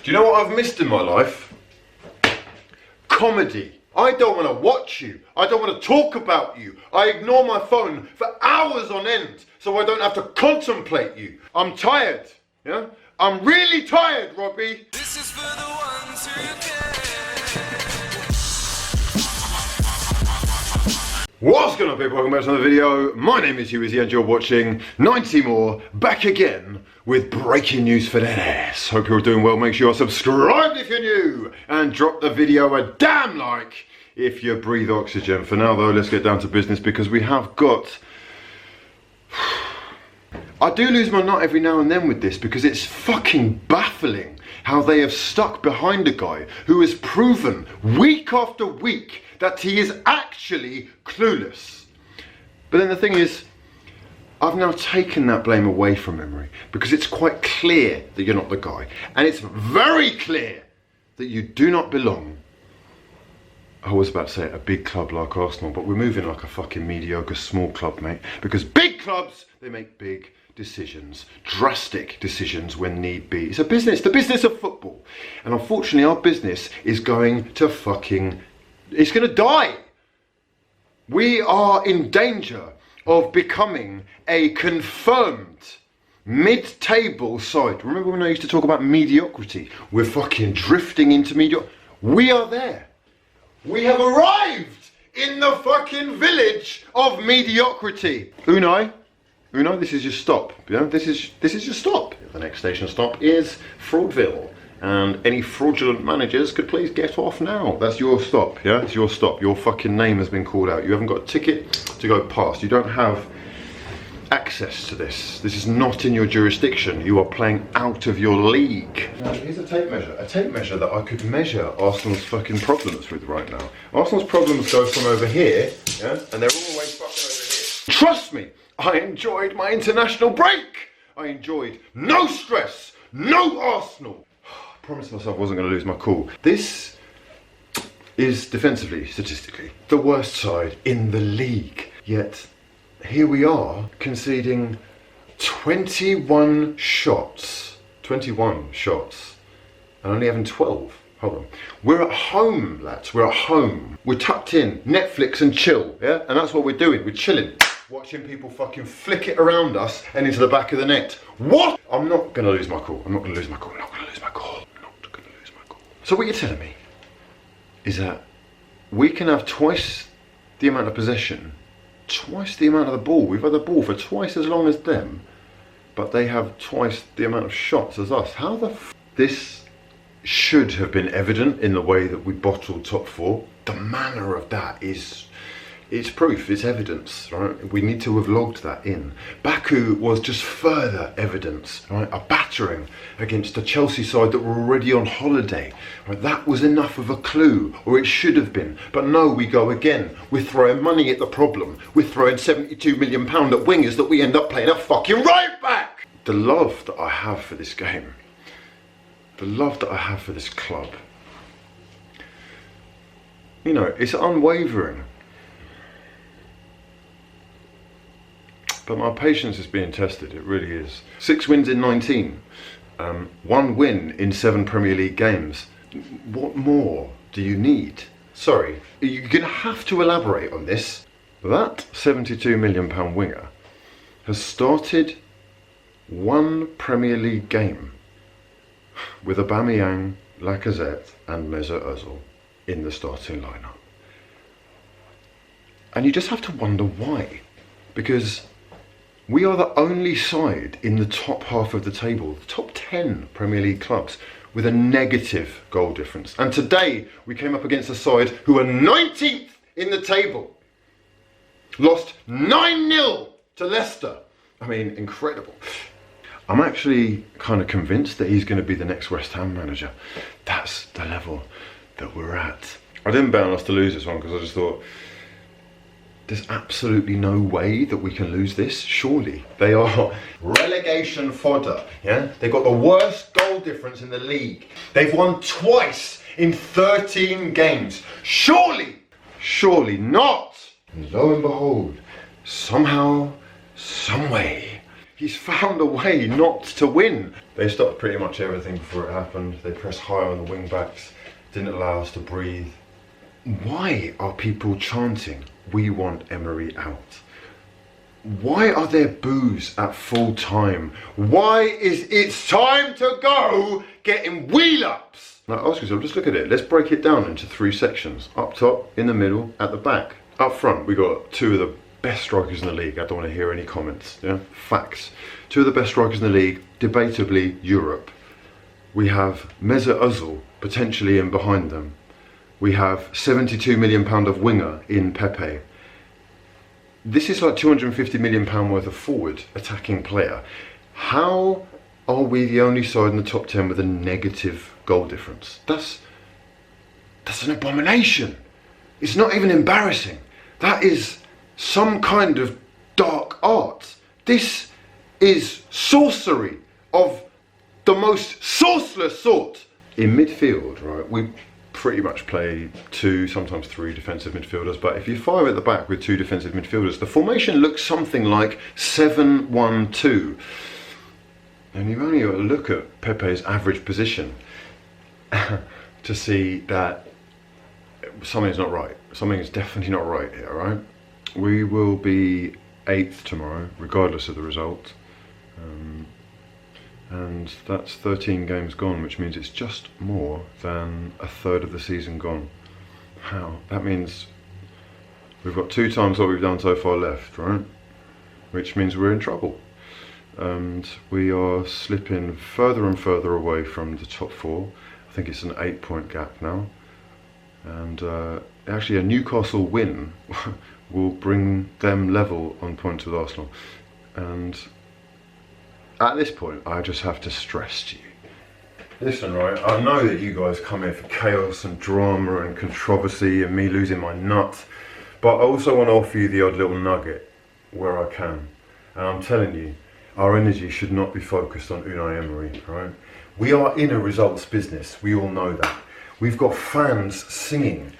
Do you know what I've missed in my life? Comedy. I don't want to watch you. I don't want to talk about you. I ignore my phone for hours on end so I don't have to contemplate you. I'm tired, yeah? I'm really tired, Robbie. This is for the ones who care. What's going on, people? Welcome back to another video. My name is hughwizzy and you're watching 90 More, back again with breaking news for that ass. Hope you're all doing well. Make sure you're subscribed if you're new and drop the video a damn like if you breathe oxygen. For now though, let's get down to business because we have got... I do lose my nut every now and then with this because it's fucking baffling how they have stuck behind a guy who has proven week after week that he is actually clueless. But then the thing is, I've now taken that blame away from Emery because it's quite clear that you're not the guy. And it's very clear that you do not belong, I was about to say a big club like Arsenal, but we're moving like a fucking mediocre small club, mate. Because big clubs, they make big decisions, drastic decisions when need be. It's a business, the business of football. And unfortunately our business is going to fucking, it's going to die. We are in danger of becoming a confirmed mid-table side. Remember when I used to talk about mediocrity? We're fucking drifting into mediocrity. We are there. We have arrived in the fucking village of mediocrity. Unai, this is your stop. You know, this is your stop. The next station stop is Fraudville. And any fraudulent managers could please get off now. That's your stop, yeah? It's your stop. Your fucking name has been called out. You haven't got a ticket to go past. You don't have access to this. This is not in your jurisdiction. You are playing out of your league. Now, here's a tape measure that I could measure Arsenal's fucking problems with right now. Arsenal's problems go from over here, yeah? And they're always fucking over here. Trust me, I enjoyed my international break. I enjoyed no stress, no Arsenal. Promised myself I wasn't going to lose my cool. This is defensively, statistically, the worst side in the league. Yet, here we are conceding 21 shots. 21 shots. And only having 12. Hold on. We're at home, lads. We're at home. We're tucked in. Netflix and chill, yeah? And that's what we're doing. We're chilling. Watching people fucking flick it around us and into the back of the net. What? I'm not going to lose my cool. I'm not going to lose my cool. I'm not going to lose my cool. So what you're telling me is that we can have twice the amount of possession, twice the amount of the ball. We've had the ball for twice as long as them, but they have twice the amount of shots as us. How the f... This should have been evident in the way that we bottled top four. The manner of that is... It's proof, it's evidence, right? We need to have logged that in. Baku was just further evidence, right? A battering against a Chelsea side that were already on holiday. Right? That was enough of a clue, or it should have been. But no, we go again. We're throwing money at the problem. We're throwing £72 million at wingers that we end up playing a fucking right back. The love that I have for this game, the love that I have for this club, you know, it's unwavering. But my patience is being tested, it really is. 6 wins in 19, 1 win in 7 Premier League games. What more do you need? Sorry, you're gonna have to elaborate on this. That £72 million winger has started 1 Premier League game with Aubameyang, Lacazette and Mesut Ozil in the starting lineup. And you just have to wonder why. Because we are the only side in the top half of the table, the top 10 Premier League clubs, with a negative goal difference. And today, we came up against a side who are 19th in the table. Lost 9-0 to Leicester. I mean, incredible. I'm actually kind of convinced that he's going to be the next West Ham manager. That's the level that we're at. I didn't bet on us to lose this one because I just thought, there's absolutely no way that we can lose this, surely. They are relegation fodder, yeah? They've got the worst goal difference in the league. They've won twice in 13 games. Surely not. And lo and behold, somehow, some way, He's found a way not to win. They stopped pretty much everything before it happened. They pressed high on the wing backs, didn't allow us to breathe. Why are people chanting, "We want Emery out"? Why are there boos at full time? Why is "it's time to go" getting wheel-ups? Now ask yourself, just look at it. Let's break it down into 3 sections. Up top, in the middle, at the back. Up front, we got 2 of the best strikers in the league. I don't want to hear any comments. Yeah, facts. 2 of the best strikers in the league, debatably Europe. We have Mesut Ozil potentially in behind them. We have £72 million of winger in Pépé. This is like £250 million worth of forward attacking player. How are we the only side in the top 10 with a negative goal difference? That's an abomination. It's not even embarrassing. That is some kind of dark art. This is sorcery of the most sourceless sort. In midfield, right, we pretty much play 2, sometimes 3 defensive midfielders, but if you fire at the back with 2 defensive midfielders, the formation looks something like 7-1-2. And you've only got to look at Pepe's average position to see that something's not right. Something is definitely not right here, right? We will be 8th tomorrow, regardless of the result. And that's 13 games gone, which means it's just more than a third of the season gone. How? That means we've got 2 times what we've done so far left, right? Which means we're in trouble. And we are slipping further and further away from the top 4. I think it's an 8-point gap now. And actually a Newcastle win will bring them level on points with Arsenal. And at this point, I just have to stress to you. Listen, right, I know that you guys come here for chaos and drama and controversy and me losing my nut, but I also want to offer you the odd little nugget where I can. And I'm telling you, our energy should not be focused on Unai Emery, right? We are in a results business, we all know that. We've got fans singing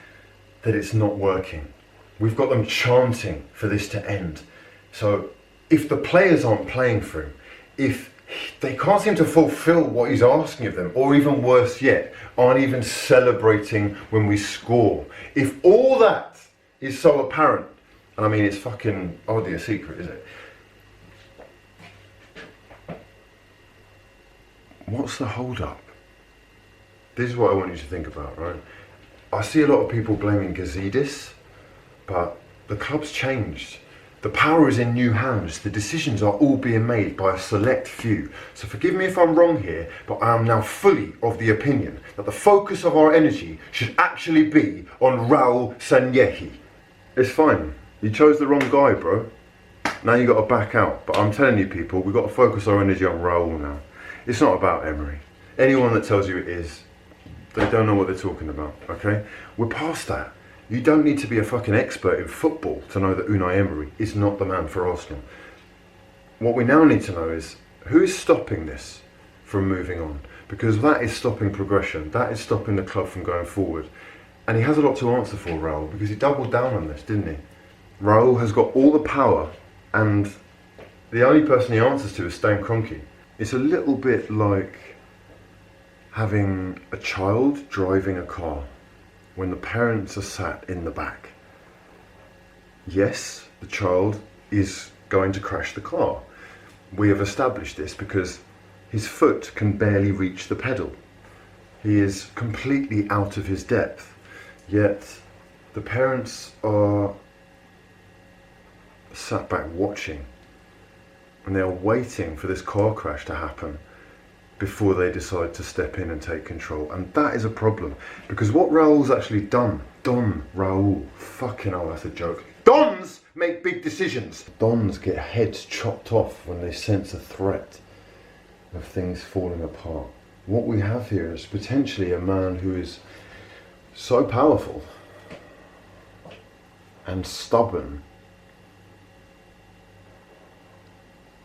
that it's not working. We've got them chanting for this to end. So if the players aren't playing for him, if they can't seem to fulfill what he's asking of them, or even worse yet, aren't even celebrating when we score, if all that is so apparent, and I mean it's fucking hardly a secret, is it? What's the hold up? This is what I want you to think about, right? I see a lot of people blaming Gazidis, but the club's changed. The power is in new hands. The decisions are all being made by a select few. So forgive me if I'm wrong here, but I am now fully of the opinion that the focus of our energy should actually be on Raul Sanllehi. It's fine. You chose the wrong guy, bro. Now you got to back out. But I'm telling you people, we've got to focus our energy on Raul now. It's not about Emery. Anyone that tells you it is, they don't know what they're talking about, okay? We're past that. You don't need to be a fucking expert in football to know that Unai Emery is not the man for Arsenal. What we now need to know is who is stopping this from moving on, because that is stopping progression, that is stopping the club from going forward. And he has a lot to answer for, Raul, because he doubled down on this, didn't he? Raul has got all the power, and the only person he answers to is Stan Kroenke. It's a little bit like having a child driving a car when the parents are sat in the back. Yes, the child is going to crash the car. We have established this because his foot can barely reach the pedal. He is completely out of his depth, yet the parents are sat back watching, and they are waiting for this car crash to happen before they decide to step in and take control. And that is a problem, because what Raul's actually done, Don Raul, fucking hell, that's a joke. Dons make big decisions. Dons get heads chopped off when they sense a threat of things falling apart. What we have here is potentially a man who is so powerful and stubborn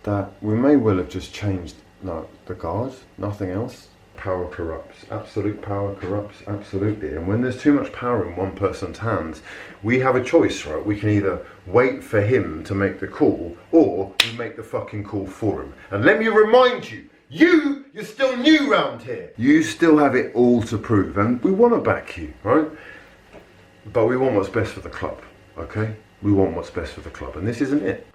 that we may well have just changed the guard, nothing else. power corrupts. Absolute power corrupts, absolutely. And when there's too much power in one person's hands, we have a choice, right? We can either wait for him to make the call, or we make the fucking call for him. And let me remind you, you're still new round here. You still have it all to prove, and we want to back you, right? But we want what's best for the club, okay? We want what's best for the club, and this isn't it.